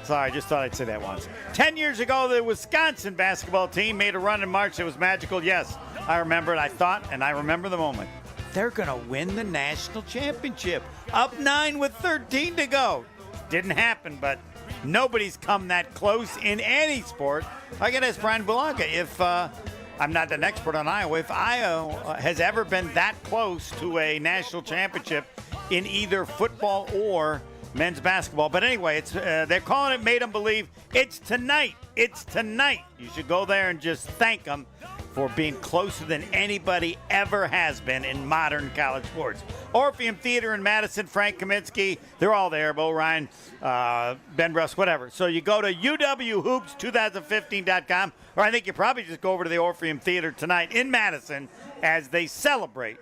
sorry, I just thought I'd say that once. 10 years ago, the Wisconsin basketball team made a run in March that was magical. Yes, I remember it. I thought, and I remember the moment. They're going to win the national championship. Up 9 with 13 to go. Didn't happen, but nobody's come that close in any sport. I got to ask Bryan Bulaga if, I'm not an expert on Iowa, if Iowa has ever been that close to a national championship in either football or men's basketball. But anyway, it's they're calling it Made 'em Believe. It's tonight It's tonight. You should go there and just thank them for being closer than anybody ever has been in modern college sports. Orpheum Theater in Madison, Frank Kaminsky, they're all there. Bo Ryan, Ben Russ, whatever. So you go to uwhoops2015.com, or I think you probably just go over to the Orpheum Theater tonight in Madison as they celebrate.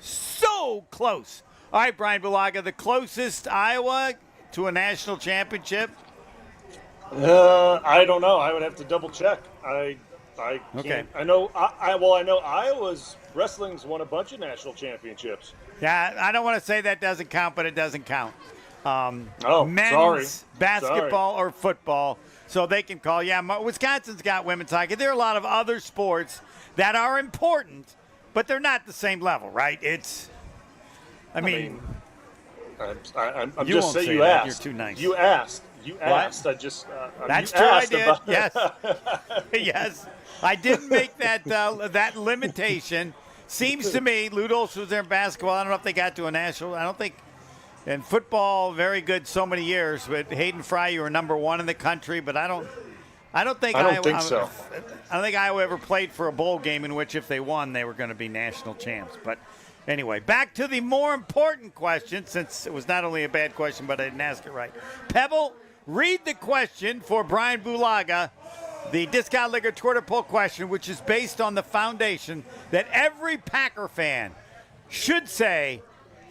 So close. All right, Brian Bulaga, the closest Iowa to a national championship? I don't know. I would have to double check. I can't. Okay. I know Iowa's wrestling's won a bunch of national championships. Yeah, I don't want to say that doesn't count, but it doesn't count. Men's basketball or football, so they can call. Yeah, Wisconsin's got women's hockey. There are a lot of other sports that are important, but they're not the same level, right? I'm just saying you asked. You're too nice. You asked. I just. That's true. I did. Yes. Yes. I did make that limitation. Seems to me, Lou Dolce was there in basketball. I don't know if they got to a national. I don't think. In football, very good so many years. But Hayden Fry, you were number one in the country. But I don't think Iowa ever played for a bowl game in which if they won, they were going to be national champs. But anyway, back to the more important question, since it was not only a bad question, but I didn't ask it right. Pebble, read the question for Brian Bulaga, the Discount Liquor Twitter poll question, which is based on the foundation that every Packer fan should say,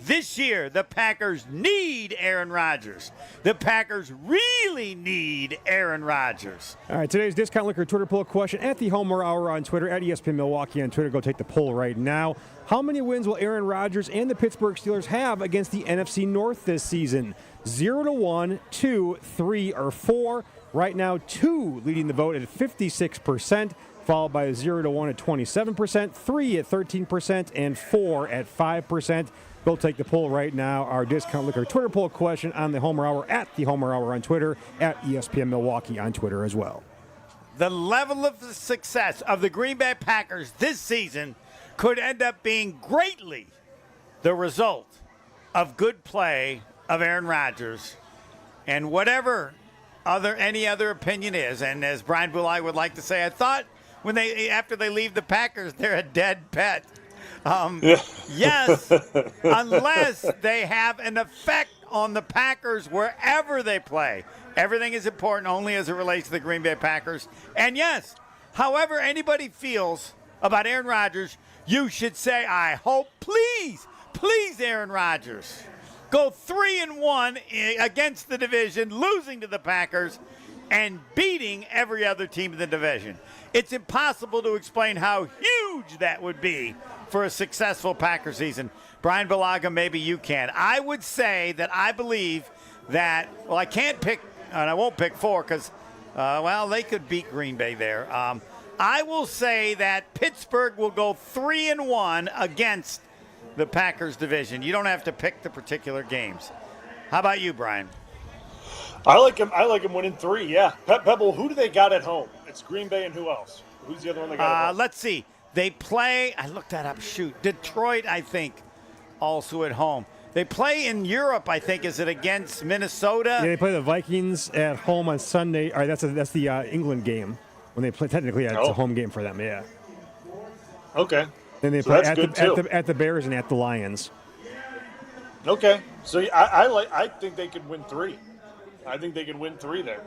this year, the Packers need Aaron Rodgers. The Packers really need Aaron Rodgers. All right, today's Discount Liquor Twitter poll question at the Homer Hour on Twitter, at ESPN Milwaukee on Twitter. Go take the poll right now. How many wins will Aaron Rodgers and the Pittsburgh Steelers have against the NFC North this season? 0-1, 2, 3, or 4. Right now, 2 leading the vote at 56%, followed by 0-1 at 27%, 3 at 13%, and 4 at 5%. Go take the poll right now. Our Discount Liquor Twitter poll question on the Homer Hour, at the Homer Hour on Twitter, at ESPN Milwaukee on Twitter as well. The level of success of the Green Bay Packers this season could end up being greatly the result of good play of Aaron Rodgers, and whatever any other opinion is. And as Brian Bulaga would like to say, I thought after they leave the Packers, they're a dead pet. Yes, unless they have an effect on the Packers wherever they play. Everything is important only as it relates to the Green Bay Packers. And yes, however anybody feels about Aaron Rodgers, you should say, I hope, please, Aaron Rodgers, go 3-1 against the division, losing to the Packers and beating every other team in the division. It's impossible to explain how huge that would be for a successful Packer season. Brian Bulaga, maybe you can. I would say that I believe that, well, I can't pick, and I won't pick 4 because, they could beat Green Bay there. I will say that Pittsburgh will go 3-1 against the Packers division. You don't have to pick the particular games. How about you, Brian? I like him winning 3, yeah. Pebble, who do they got at home? It's Green Bay and who else? Who's the other one they got at home? Let's see. They play, I looked that up, Detroit, I think, also at home. They play in Europe, I think. Is it against Minnesota? Yeah, they play the Vikings at home on Sunday. All right, that's the England game. When they play, technically, it's a home game for them, yeah. Okay. Then they play at the Bears and at the Lions. Okay. So I think they could win 3. I think they can win 3 there.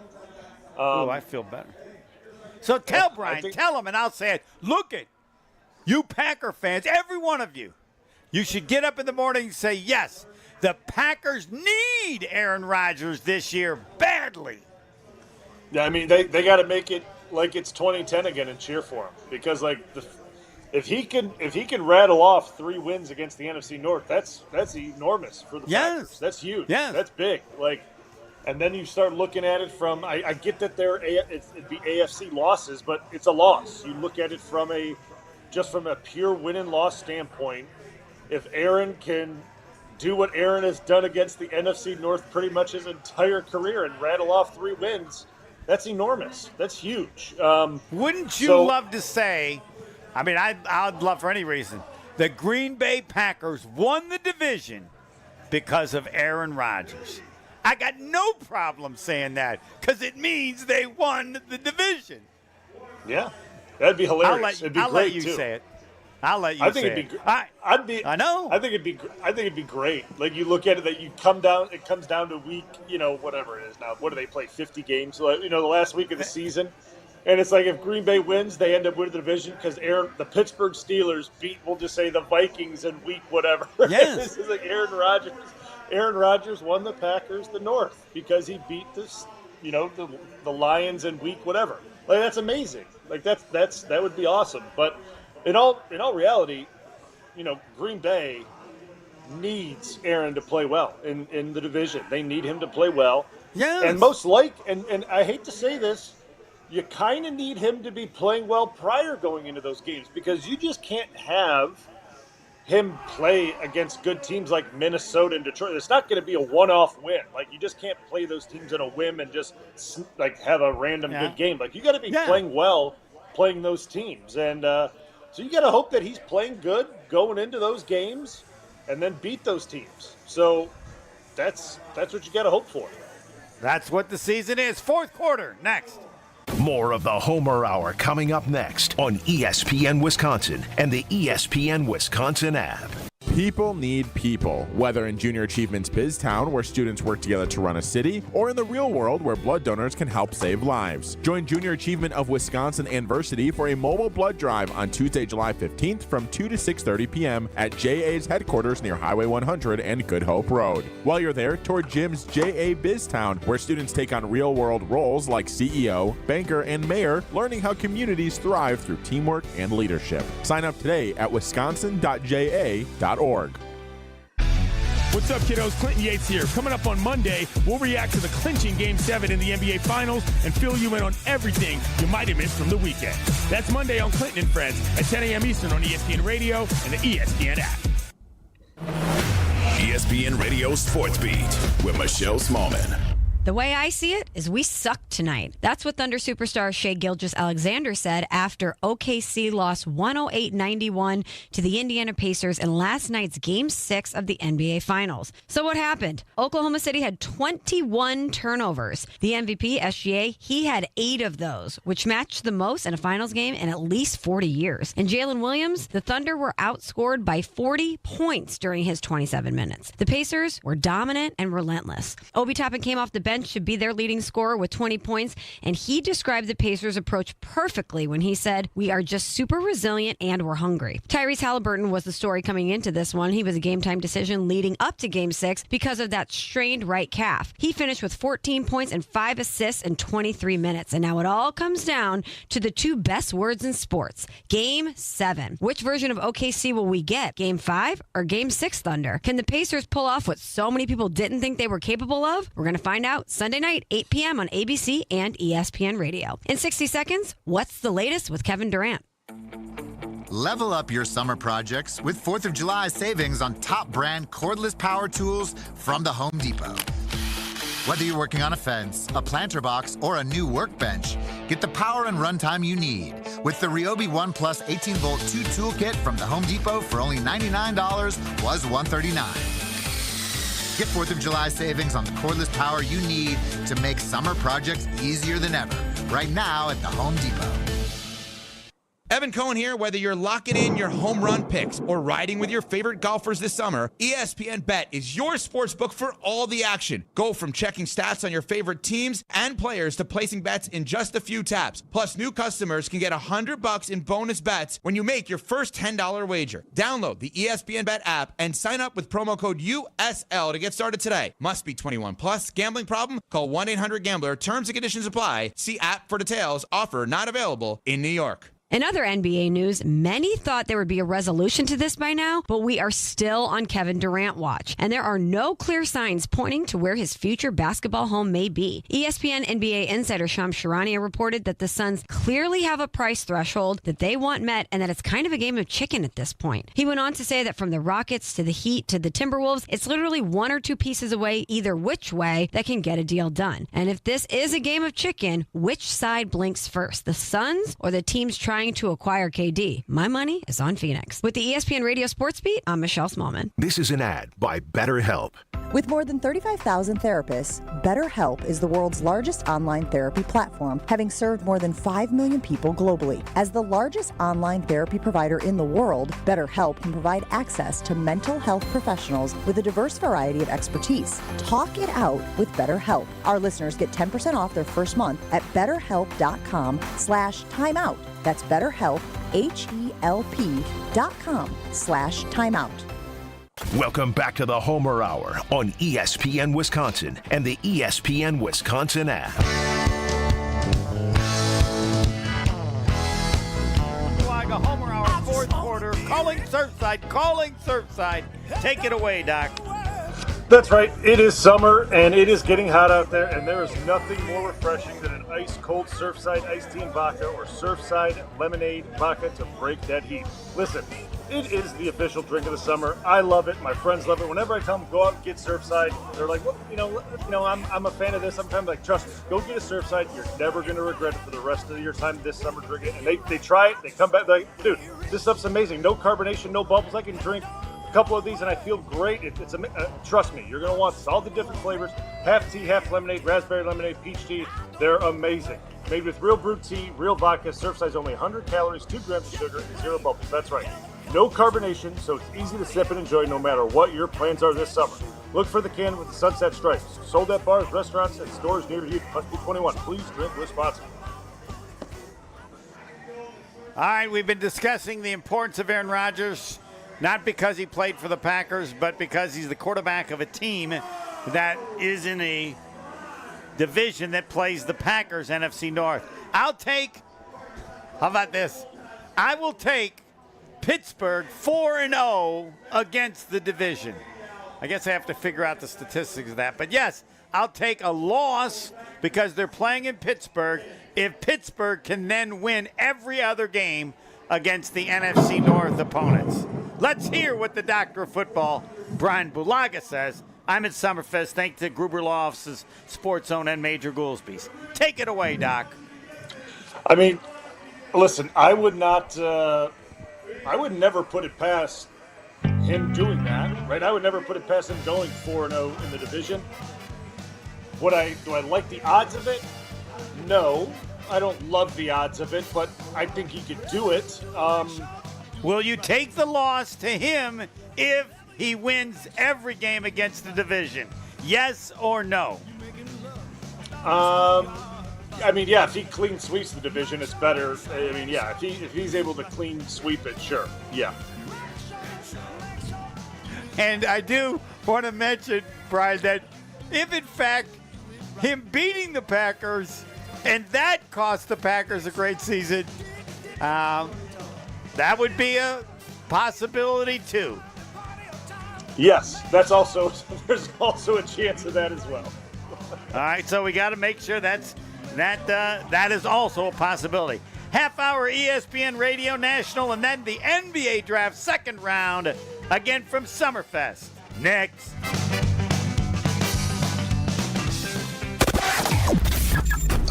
I feel better. So tell Brian, tell him, and I'll say it. Look at you Packer fans, every one of you. You should get up in the morning and say, yes, the Packers need Aaron Rodgers this year badly. Yeah, I mean, they got to make it like it's 2010 again and cheer for him. Because, if he can rattle off 3 wins against the NFC North, that's enormous for the Packers. That's huge. Yes. That's big. And then you start looking at it from, I get that it'd be AFC losses, but it's a loss. You look at it from a pure win and loss standpoint. If Aaron can do what Aaron has done against the NFC North pretty much his entire career and rattle off 3 wins, that's enormous. That's huge. Wouldn't you love to say, I mean, I'd love for any reason, the Green Bay Packers won the division because of Aaron Rodgers. I got no problem saying that because it means they won the division. Yeah, that'd be hilarious. It'd be I'll great let you too. say it. I'll let you say it. I know. I think it'd be great. Like you look at it, that you come down. It comes down to week, whatever it is now. What do they play? 50 games. The last week of the season, and it's like if Green Bay wins, they end up winning the division because the Pittsburgh Steelers beat. We'll just say the Vikings in week whatever. Yes. This is like Aaron Rodgers. Aaron Rodgers won the Packers the North because he beat the Lions in week whatever. Like that's amazing. Like that would be awesome. But in all reality, Green Bay needs Aaron to play well in the division. They need him to play well. Yeah. And and I hate to say this, you kind of need him to be playing well prior going into those games because you just can't have him play against good teams like Minnesota and Detroit. It's not going to be a one-off win. Like you just can't play those teams in a whim and just like have a random good game. Like you got to be playing well, playing those teams, and so you got to hope that he's playing good going into those games, and then beat those teams. So that's what you got to hope for. That's what the season is. Fourth quarter next. More of the Homer Hour coming up next on ESPN Wisconsin and the ESPN Wisconsin app. People need people, whether in Junior Achievements BizTown, where students work together to run a city, or in the real world, where blood donors can help save lives. Join Junior Achievement of Wisconsin and Versity for a mobile blood drive on Tuesday, July 15th from 2 to 6:30 p.m. at JA's headquarters near Highway 100 and Good Hope Road. While you're there, tour Jim's JA BizTown, where students take on real-world roles like CEO, banker, and mayor, learning how communities thrive through teamwork and leadership. Sign up today at wisconsin.ja.org. What's up, kiddos? Clinton Yates here. Coming up on Monday, we'll react to the clinching Game 7 in the NBA Finals and fill you in on everything you might have missed from the weekend. That's Monday on Clinton and Friends at 10 a.m. Eastern on ESPN Radio and the ESPN app. ESPN Radio Sports Beat with Michelle Smallman. The way I see it is we suck tonight. That's what Thunder superstar Shai Gilgeous-Alexander said after OKC lost 108-91 to the Indiana Pacers in last night's Game 6 of the NBA Finals. So what happened? Oklahoma City had 21 turnovers. The MVP, SGA, he had 8 of those, which matched the most in a finals game in at least 40 years. And Jalen Williams, the Thunder were outscored by 40 points during his 27 minutes. The Pacers were dominant and relentless. Obi Toppin came off the bench to be their leading scorer with 20 points, and he described the Pacers' approach perfectly when he said, "We are just super resilient and we're hungry." Tyrese Halliburton was the story coming into this one. He was a game-time decision leading up to Game 6 because of that strained right calf. He finished with 14 points and 5 assists in 23 minutes, and now it all comes down to the two best words in sports, Game 7. Which version of OKC will we get, Game 5 or Game 6 Thunder? Can the Pacers pull off what so many people didn't think they were capable of? We're going to find out Sunday night, 8 p.m. on ABC and ESPN Radio. In 60 seconds, what's the latest with Kevin Durant? Level up your summer projects with 4th of July savings on top brand cordless power tools from the Home Depot. Whether you're working on a fence, a planter box, or a new workbench, get the power and runtime you need with the Ryobi One Plus 18-volt 2 toolkit from the Home Depot for only $99, was $139. Get 4th of July savings on the cordless power you need to make summer projects easier than ever. Right now at the Home Depot. Evan Cohen here. Whether you're locking in your home run picks or riding with your favorite golfers this summer, ESPN Bet is your sports book for all the action. Go from checking stats on your favorite teams and players to placing bets in just a few taps. Plus, new customers can get $100 in bonus bets when you make your first $10 wager. Download the ESPN Bet app and sign up with promo code USL to get started today. Must be 21 plus. Gambling problem? Call 1-800-GAMBLER. Terms and conditions apply. See app for details. Offer not available in New York. In other NBA news, many thought there would be a resolution to this by now, but we are still on Kevin Durant watch, and there are no clear signs pointing to where his future basketball home may be. ESPN NBA insider Shams Charania reported that the Suns clearly have a price threshold that they want met, and that it's kind of a game of chicken at this point. He went on to say that from the Rockets to the Heat to the Timberwolves, it's literally 1 or 2 pieces away either which way that can get a deal done. And if this is a game of chicken, which side blinks first, the Suns or the teams trying trying to acquire KD. My money is on Phoenix. With the ESPN Radio Sports Beat, I'm Michelle Smallman. This is an ad by BetterHelp. With more than 35,000 therapists, BetterHelp is the world's largest online therapy platform, having served more than 5 million people globally. As the largest online therapy provider in the world, BetterHelp can provide access to mental health professionals with a diverse variety of expertise. Talk it out with BetterHelp. Our listeners get 10% off their first month at BetterHelp.com/timeout. That's BetterHelp, HELP.com/timeout. Welcome back to the Homer Hour on ESPN Wisconsin and the ESPN Wisconsin app. Bulaga, Homer Hour, fourth quarter. Calling Surfside. Take it away, Doc. That's right. It is summer, and it is getting hot out there, and there is nothing more refreshing than an ice-cold Surfside iced tea and vodka or Surfside lemonade vodka to break that heat. Listen, it is the official drink of the summer. I love it. My friends love it. Whenever I tell them, go out and get Surfside, they're like, well, I'm a fan of this. I'm kind of like, trust me, go get a Surfside. You're never going to regret it for the rest of your time this summer drinking it. And they try it. They come back. They're like, dude, this stuff's amazing. No carbonation, no bubbles. I can drink a couple of these and I feel great. Trust me, you're going to want all the different flavors. Half tea, half lemonade, raspberry lemonade, peach tea. They're amazing. Made with real brewed tea, real vodka. Surfside's only 100 calories, 2 grams of sugar, and 0 bubbles. That's right. No carbonation, so it's easy to sip and enjoy no matter what your plans are this summer. Look for the can with the sunset stripes. Sold at bars, restaurants, and stores near you. Must be 21. Please drink responsibly. All right, we've been discussing the importance of Aaron Rodgers, not because he played for the Packers, but because he's the quarterback of a team that is in a division that plays the Packers, NFC North. How about this? I will take Pittsburgh 4-0 against the division. I guess I have to figure out the statistics of that. But yes, I'll take a loss because they're playing in Pittsburgh if Pittsburgh can then win every other game against the NFC North opponents. Let's hear what the doctor of football, Bryan Bulaga, says. I'm at Summerfest thanks to Gruber Law Office's Sports Zone and Major Goolsby's. Take it away, Doc. I mean, listen, I would never put it past him doing that, right? I would never put it past him going 4-0 in the division. Do I like the odds of it? No. I don't love the odds of it, but I think he could do it. Will you take the loss to him if he wins every game against the division? Yes or no? If he clean sweeps the division, it's better. If he's able to clean sweep it, sure. Yeah. And I do want to mention, Brian, that if in fact him beating the Packers and that cost the Packers a great season, that would be a possibility too. Yes, there's also a chance of that as well. All right, so we got to make sure that is also a possibility. Half-hour ESPN Radio National, and then the NBA Draft second round, again from Summerfest. Next.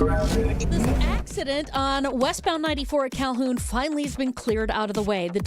This accident on westbound 94 at Calhoun finally has been cleared out of the way. The